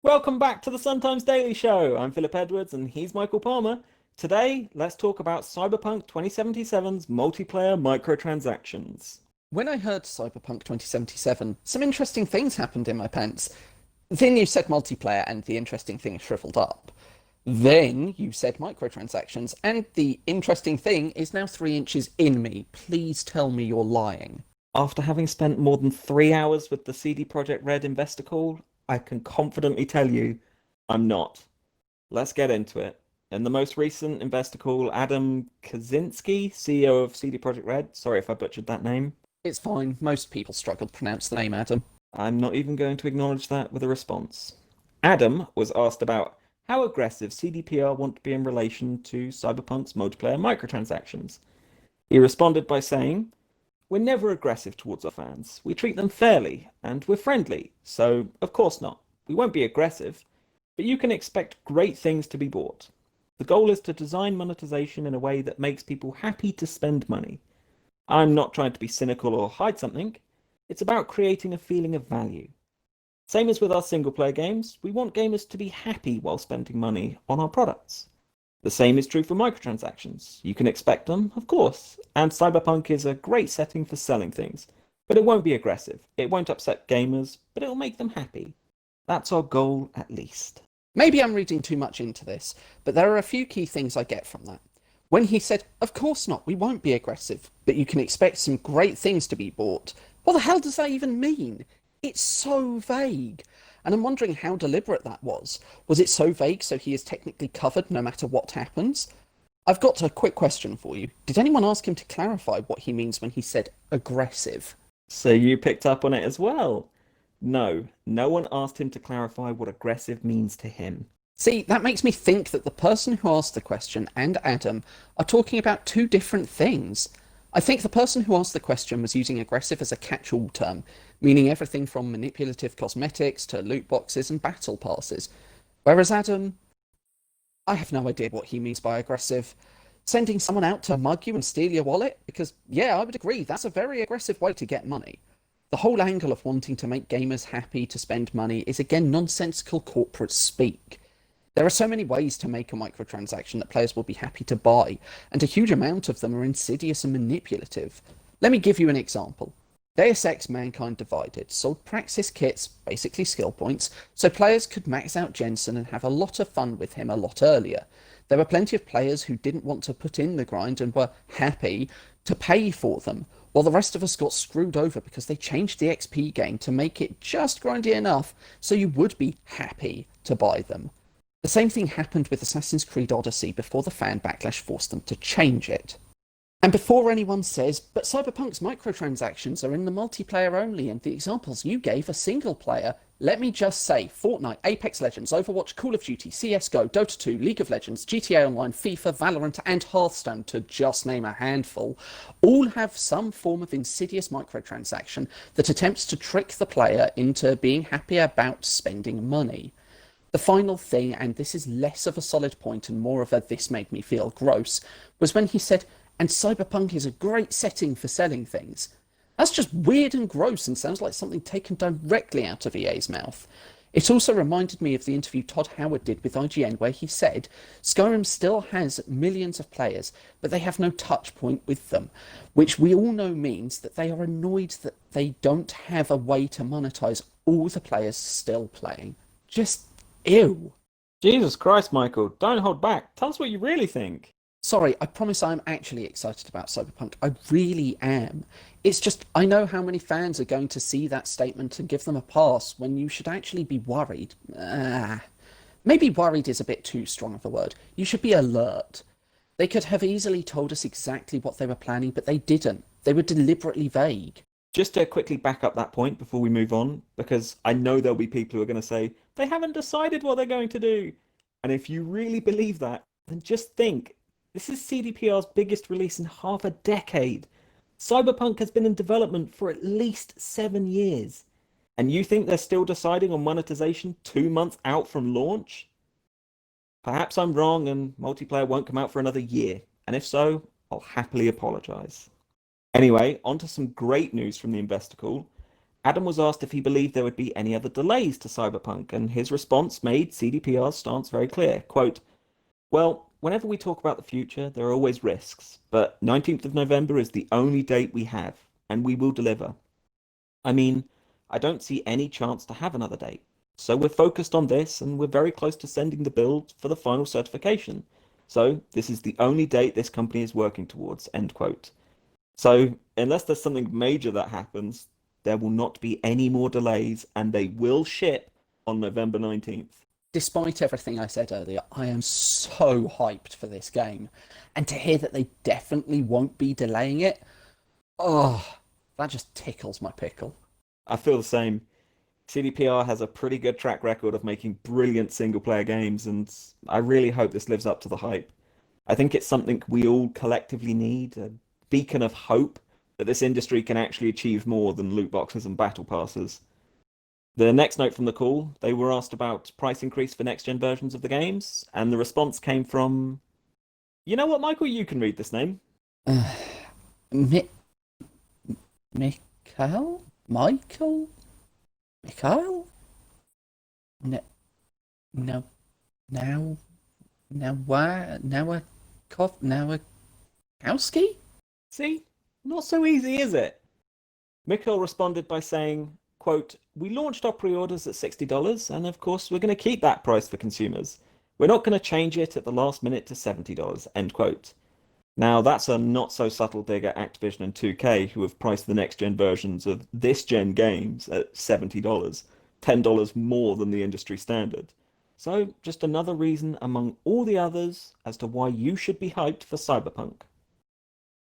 Welcome back to the Sometimes Daily Show. I'm Philip Edwards and he's Michael Palmer. Today, let's talk about Cyberpunk 2077's multiplayer microtransactions. When I heard Cyberpunk 2077, some interesting things happened in my pants. Then you said multiplayer, and the interesting thing shriveled up. Then you said microtransactions, and the interesting thing is now 3 inches in me. Please tell me you're lying. After having spent more than 3 hours with the CD Projekt Red investor call, I can confidently tell you I'm not. Let's get into it. In the most recent investor call, Adam Kaczynski, CEO of CD Projekt Red, sorry if I butchered that name, It's fine, most people struggle to pronounce the name Adam. I'm not even going to acknowledge that with a response. Adam was asked about how aggressive CDPR want to be in relation to Cyberpunk's multiplayer microtransactions. He responded by saying, "We're never aggressive towards our fans. We treat them fairly, and we're friendly, so of course not. We won't be aggressive, but you can expect great things to be bought. The goal is to design monetization in a way that makes people happy to spend money. I'm not trying to be cynical or hide something. It's about creating a feeling of value. Same as with our single player games, we want gamers to be happy while spending money on our products. The same is true for microtransactions. You can expect them, of course, and Cyberpunk is a great setting for selling things, but it won't be aggressive. It won't upset gamers, but it'll make them happy. That's our goal, at least." Maybe I'm reading too much into this, but there are a few key things I get from that. When he said, of course not, we won't be aggressive, but you can expect some great things to be bought. What the hell does that even mean? It's so vague. And I'm wondering how deliberate that was. Was it so vague so he is technically covered no matter what happens? I've got a quick question for you. Did anyone ask him to clarify what he means when he said aggressive? So you picked up on it as well? No, no one asked him to clarify what aggressive means to him. See, that makes me think that the person who asked the question and Adam are talking about two different things. I think the person who asked the question was using aggressive as a catch-all term, meaning everything from manipulative cosmetics to loot boxes and battle passes. Whereas Adam, I have no idea what he means by aggressive. Sending someone out to mug you and steal your wallet? Because, yeah, I would agree, that's a very aggressive way to get money. The whole angle of wanting to make gamers happy to spend money is again nonsensical corporate speak. There are so many ways to make a microtransaction that players will be happy to buy, and a huge amount of them are insidious and manipulative. Let me give you an example. Deus Ex Mankind Divided sold Praxis kits, basically skill points, so players could max out Jensen and have a lot of fun with him a lot earlier. There were plenty of players who didn't want to put in the grind and were happy to pay for them, while the rest of us got screwed over because they changed the XP gain to make it just grindy enough so you would be happy to buy them. The same thing happened with Assassin's Creed Odyssey before the fan backlash forced them to change it. And before anyone says, but Cyberpunk's microtransactions are in the multiplayer only and the examples you gave are single player, let me just say Fortnite, Apex Legends, Overwatch, Call of Duty, CSGO, Dota 2, League of Legends, GTA Online, FIFA, Valorant and Hearthstone, to just name a handful, all have some form of insidious microtransaction that attempts to trick the player into being happy about spending money. The final thing, and this is less of a solid point and more of a this made me feel gross, was when he said, and Cyberpunk is a great setting for selling things. That's just weird and gross and sounds like something taken directly out of EA's mouth. It also reminded me of the interview Todd Howard did with IGN where he said, Skyrim still has millions of players, but they have no touch point with them, which we all know means that they are annoyed that they don't have a way to monetize all the players still playing. Just ew. Jesus Christ, Michael, don't hold back. Tell us what you really think. Sorry, I promise I'm actually excited about Cyberpunk. I really am. It's just, I know how many fans are going to see that statement and give them a pass when you should actually be worried. Maybe worried is a bit too strong of a word. You should be alert. They could have easily told us exactly what they were planning, but they didn't. They were deliberately vague. Just to quickly back up that point before we move on, because I know there'll be people who are going to say, they haven't decided what they're going to do. And if you really believe that, then just think, this is CDPR's biggest release in half a decade. Cyberpunk has been in development for at least 7 years. And you think they're still deciding on monetization 2 months out from launch? Perhaps I'm wrong and multiplayer won't come out for another year. And if so, I'll happily apologize. Anyway, on to some great news from the investor call. Adam was asked if he believed there would be any other delays to Cyberpunk, and his response made CDPR's stance very clear. Quote, well, whenever we talk about the future, there are always risks, but 19th of November is the only date we have, and we will deliver. I mean, I don't see any chance to have another date. So we're focused on this, and we're very close to sending the build for the final certification. So this is the only date this company is working towards, end quote. So unless there's something major that happens, there will not be any more delays, and they will ship on November 19th. Despite everything I said earlier, I am so hyped for this game. And to hear that they definitely won't be delaying it, oh, that just tickles my pickle. I feel the same. CDPR has a pretty good track record of making brilliant single player games, and I really hope this lives up to the hype. I think it's something we all collectively need, a beacon of hope that this industry can actually achieve more than loot boxes and battle passes. The next note from the call, they were asked about price increase for next gen versions of the games, and the response came from, you know what, Michael, you can read this name. Mi- Mikhail? Michael? Mikhail? No, no, Nowakowski? See, not so easy, is it? Mikhail responded by saying, quote, we launched our pre-orders at $60, and of course we're going to keep that price for consumers. We're not going to change it at the last minute to $70, end quote. Now, that's a not-so-subtle dig at Activision and 2K, who have priced the next-gen versions of this-gen games at $70, $10 more than the industry standard. So, just another reason among all the others as to why you should be hyped for Cyberpunk.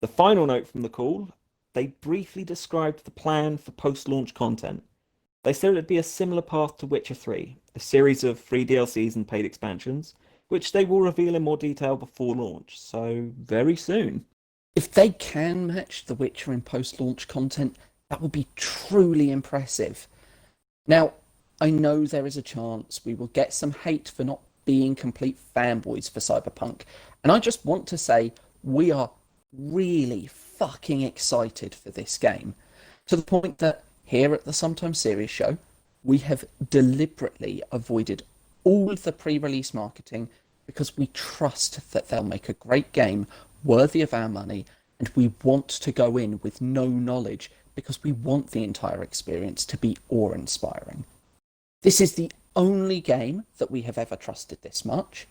The final note from the call, they briefly described the plan for post-launch content. They said it would be a similar path to Witcher 3, a series of free DLCs and paid expansions, which they will reveal in more detail before launch, so very soon. If they can match The Witcher in post-launch content, that would be truly impressive. Now, I know there is a chance we will get some hate for not being complete fanboys for Cyberpunk, and I just want to say we are really fucking excited for this game, to the point that here at the Sometimes Serious Show, we have deliberately avoided all of the pre-release marketing because we trust that they'll make a great game worthy of our money, and we want to go in with no knowledge because we want the entire experience to be awe-inspiring. This is the only game that we have ever trusted this much.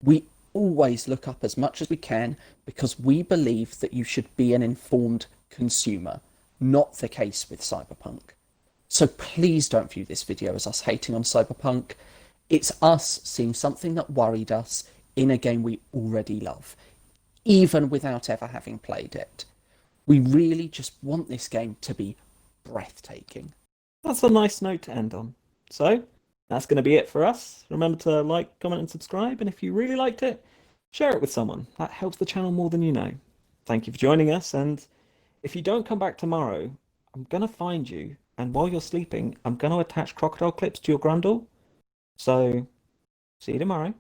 We always look up as much as we can because we believe that you should be an informed consumer, not the case with Cyberpunk. So please don't view this video as us hating on Cyberpunk. It's us seeing something that worried us in a game we already love, even without ever having played it. We really just want this game to be breathtaking. That's a nice note to end on. So, that's going to be it for us. Remember to like, comment, and subscribe, and if you really liked it, share it with someone. That helps the channel more than you know. Thank you for joining us, and if you don't come back tomorrow, I'm going to find you, and while you're sleeping, I'm going to attach crocodile clips to your grundle. So, see you tomorrow.